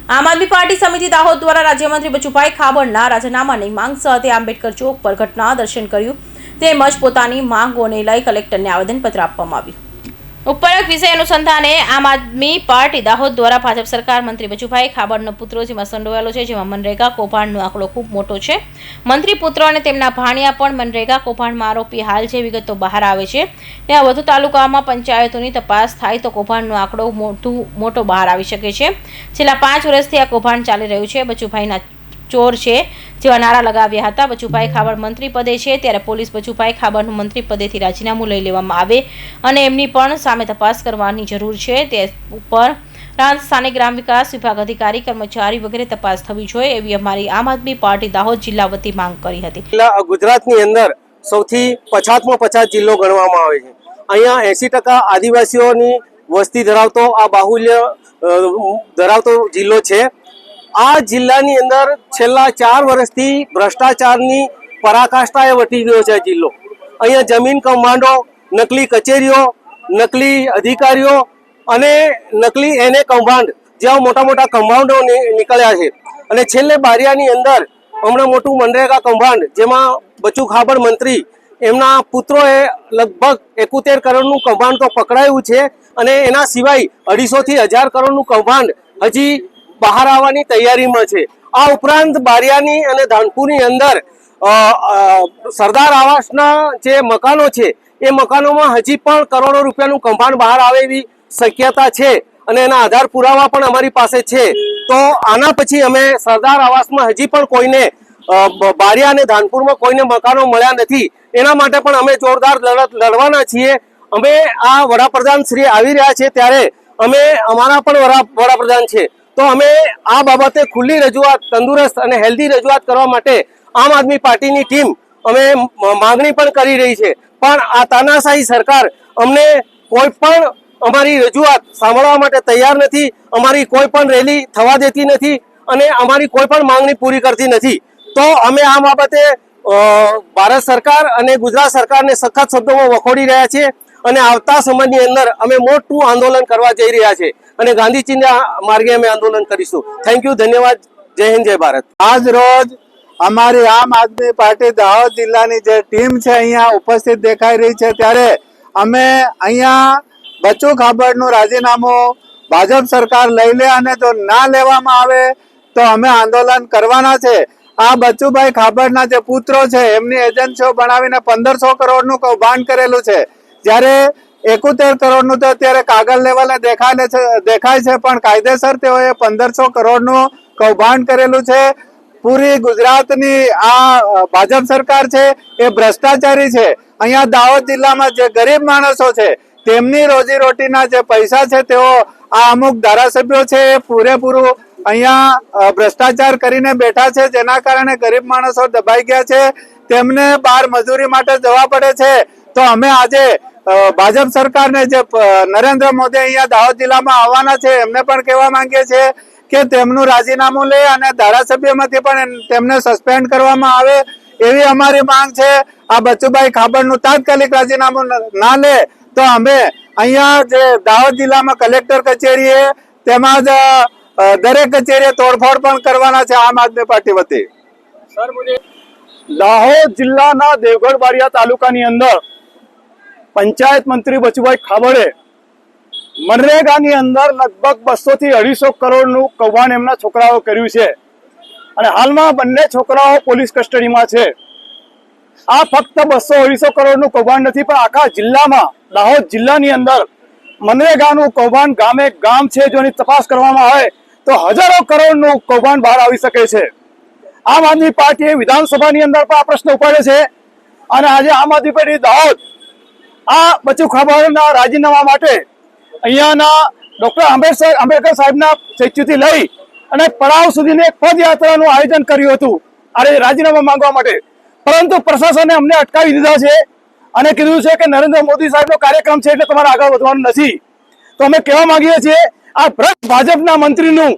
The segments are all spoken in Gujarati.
આમ આદમી પાર્ટી સમિતિ દાહોદ દ્વારા રાજ્યમંત્રી બચુભાઈ ખાબડના રાજીનામાની માંગ સાથે આંબેડકર ચોક પર ઘટના દર્શન કર્યું તેમજ પોતાની માંગોને લઈ કલેક્ટરને આવેદનપત્ર આપવામાં આવ્યું। ઉપરોક્ત વિષય અનુસંધાને આમ આદમી પાર્ટી દાહોદ દ્વારા ભાજપ સરકાર મંત્રી બચુભાઈ ખાબડનો પુત્ર જેમાં સંડોવાયેલો છે, જેમાં મનરેગા કૌભાંડનો આંકડો ખૂબ મોટો છે। મંત્રી પુત્ર અને તેમના ભાણિયા પણ મનરેગા કૌભાંડમાં આરોપી હાલ જે વિગતો બહાર આવે છે ત્યાં વધુ તાલુકામાં પંચાયતોની તપાસ થાય તો કૌભાંડનો આંકડો મોટો બહાર આવી શકે છે। છેલ્લા 5 વર્ષથી આ કૌભાંડ ચાલી રહ્યું છે। બચુભાઈના ચોર છે જેવા નારા લગાવ્યા હતા। બચુભાઈ ખાબડ મંત્રી પદે છે ત્યારે પોલીસ બચુભાઈ ખાબડનું મંત્રી પદેથી રાજીનામું લઈ લેવામાં આવે અને એમની પણ સામે તપાસ કરવાની જરૂર છે। તે ઉપર સ્થાનિક ગ્રામ વિકાસ વિભાગ અધિકારી કર્મચારી વગેરે તપાસ થવી જોઈએ એવી અમારી આમ આદમી પાર્ટી દાહોદ જિલ્લા વતી માંગ કરી હતી। ગુજરાતની અંદર સૌથી પછાતમાં પછાત જિલ્લો ગણવામાં આવે છે। અહીંયા 80% આદિવાસીઓની વસ્તી ધરાવતો આ બાહુલ્ય ધરાવતો જિલ્લો છે। આ જિલ્લાની અંદર છેલ્લા 4 વર્ષથી ભ્રષ્ટાચારની પરાકાષ્ઠાએ વટી ગયો છે જિલ્લો। અહીંયા જમીન કૌભાંડો, નકલી કચેરીઓ, નકલી અધિકારીઓ અને નકલી એને કૌભાંડ જેવા મોટા મોટા કૌભાંડો નીકળ્યા છે। અને છેલ્લે બારિયાની અંદર હમણાં મોટું મનરેગા કૌભાંડ જેમાં બચુ ખાબડ મંત્રી એમના પુત્રોએ લગભગ 71 કરોડનું કૌભાંડ તો પકડાયું છે અને એના સિવાય 250 થી 1000 કરોડનું કૌભાંડ હજી બહાર આવવાની તૈયારીમાં છે। આ ઉપરાંત બારિયાની અને ધાનપુરની અંદર સરદાર આવાસના જે મકાનો છે એ મકાનોમાં હજી પણ કરોડો રૂપિયાનું કૌભાંડ બહાર આવે એવી શક્યતા છે અને એના આધાર પુરાવા પણ અમારી પાસે છે। તો આના પછી અમે સરદાર આવાસમાં હજી પણ કોઈને બારિયા અને ધાનપુરમાં કોઈને મકાનો મળ્યા નથી, એના માટે પણ અમે જોરદાર લડત લડવાના છીએ। અમે આ વડાપ્રધાન શ્રી આવી રહ્યા છે ત્યારે અમે અમારા પણ વડાપ્રધાન છે તો અમે આ બાબતે ખુલ્લી રજૂઆત, તંદુરસ્ત અને હેલ્ધી રજૂઆત કરવા માટે આમ આદમી પાર્ટીની ટીમ અમે માંગણી પણ કરી રહી છે। પણ આ તાનાશાહી સરકાર અમને કોઈ પણ અમારી રજૂઆત સાંભળવા માટે તૈયાર નથી, અમારી કોઈ પણ રેલી થવા દેતી નથી અને અમારી કોઈ પણ માંગણી પૂરી કરતી નથી। તો અમે આ બાબતે ભારત સરકાર અને ગુજરાત સરકારને સખત શબ્દોમાં વખોડી રહ્યા છીએ અને આવતા સમયની અંદર અમે મોટું આંદોલન કરવા જઈ રહ્યા છે અને ગાંધી ચિંધ્યા માર્ગે અમે આંદોલન કરીશું। થેન્ક યુ, ધન્યવાદ, જય હિન્દ, જય ભારત। આજ રોજ અમારી આમ આદમી પાર્ટી દાહોદ જિલ્લાની જે ટીમ છે અહીંયા ઉપસ્થિત દેખાઈ રહી છે ત્યારે અમે અહીંયા બચુ ખાબડનું રાજીનામું ભાજપ સરકાર લઈ લે અને જો ના લેવામાં આવે તો અમે આંદોલન કરવાના છે। આ બચુભાઈ ખાબડના જે પુત્રો છે એમની એજન્સીઓ બનાવીને 1500 કરોડનું કૌભાંડ કરેલું છે, જ્યારે 71 કરોડનું તો અત્યારે કાગળ લેવલે દેખાય છે પણ કાયદેસર તેઓએ 1500 કરોડનું કૌભાંડ કરેલું છે। પૂરી ગુજરાતની આ ભાજપ સરકાર છે એ ભ્રષ્ટાચારી છે। અહીંયા દાહોદ જિલ્લામાં જે ગરીબ માણસો છે તેમની રોજીરોટીના જે પૈસા છે તેઓ આ અમુક ધારાસભ્યો છે એ પૂરેપૂરું અહીંયા ભ્રષ્ટાચાર કરીને બેઠા છે, જેના કારણે ગરીબ માણસો દબાઈ ગયા છે, તેમને બહાર મજૂરી માટે જવા પડે છે। તો અમે આજે ભાજપ સરકારને જે નરેન્દ્ર મોદી અહીંયા દાહોદ જિલ્લામાં આવવાના છે એમને પણ કહેવા માંગીએ છીએ કે તેમનું રાજીનામું લે અને ધારાસભ્યમાંથી પણ તેમને સસ્પેન્ડ કરવામાં આવે એવી અમારી માંગ છે। આ બચુભાઈ ખાબડનું તાત્કાલિક રાજીનામું ના લે તો અમે અહીંયા જે દાહોદ જિલ્લામાં કલેક્ટર કચેરીએ તેમજ દરેક કચેરીએ તોડફોડ પણ કરવાના છે આમ આદમી પાર્ટી વતી। દાહોદ જિલ્લાના દેવગઢ બારિયા તાલુકાની અંદર પંચાયત મંત્રી બચુભાઈ ખાબડે મનરેગાની અંદર લગભગ 200 થી 250 કરોડનું કૌભાંડ એમના છોકરાઓ કર્યું છે અને હાલમાં બંને છોકરાઓ પોલીસ કસ્ટડીમાં છે। આ ફક્ત 200-250 કરોડનું કૌભાંડ નથી પણ આખા જિલ્લામાં, દાહોદ જિલ્લાની અંદર મનરેગાનું કૌભાંડ ગામે ગામ છે। જો એની તપાસ કરવામાં આવે તો હજારો કરોડનું કૌભાંડ બહાર આવી શકે છે। આમ આદમી પાર્ટીએ વિધાનસભાની અંદર પણ આ પ્રશ્ન ઉપાડ્યો છે અને આજે આમ આદમી પાર્ટી દાહોદ આ બચુ ખાબડના રાજીનામા માટે અહીંયાના ડોક્ટર આંબેડકર સાહેબના સ્ટેચ્યુથી લઈ અને પડાવ સુધીની એક પદયાત્રાનું આયોજન કર્યું હતું આ રાજીનામા માંગવા માટે, પરંતુ પ્રશાસને અમને અટકાવી દીધા છે અને કીધું છે કે નરેન્દ્ર મોદી સાહેબનો કાર્યક્રમ છે એટલે તમારે આગળ વધવાનું નથી। તો અમે કહેવા માંગીએ છીએ આ ભ્રષ્ટ ભાજપના મંત્રીનું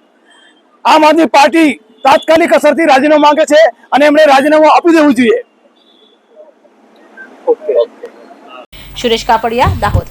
આમ આદમી પાર્ટી તાત્કાલિક અસરથી રાજીનામું માંગે છે અને એમણે રાજીનામું આપી દેવું જોઈએ। સુરેશ કાપડિયા, દાહોદ।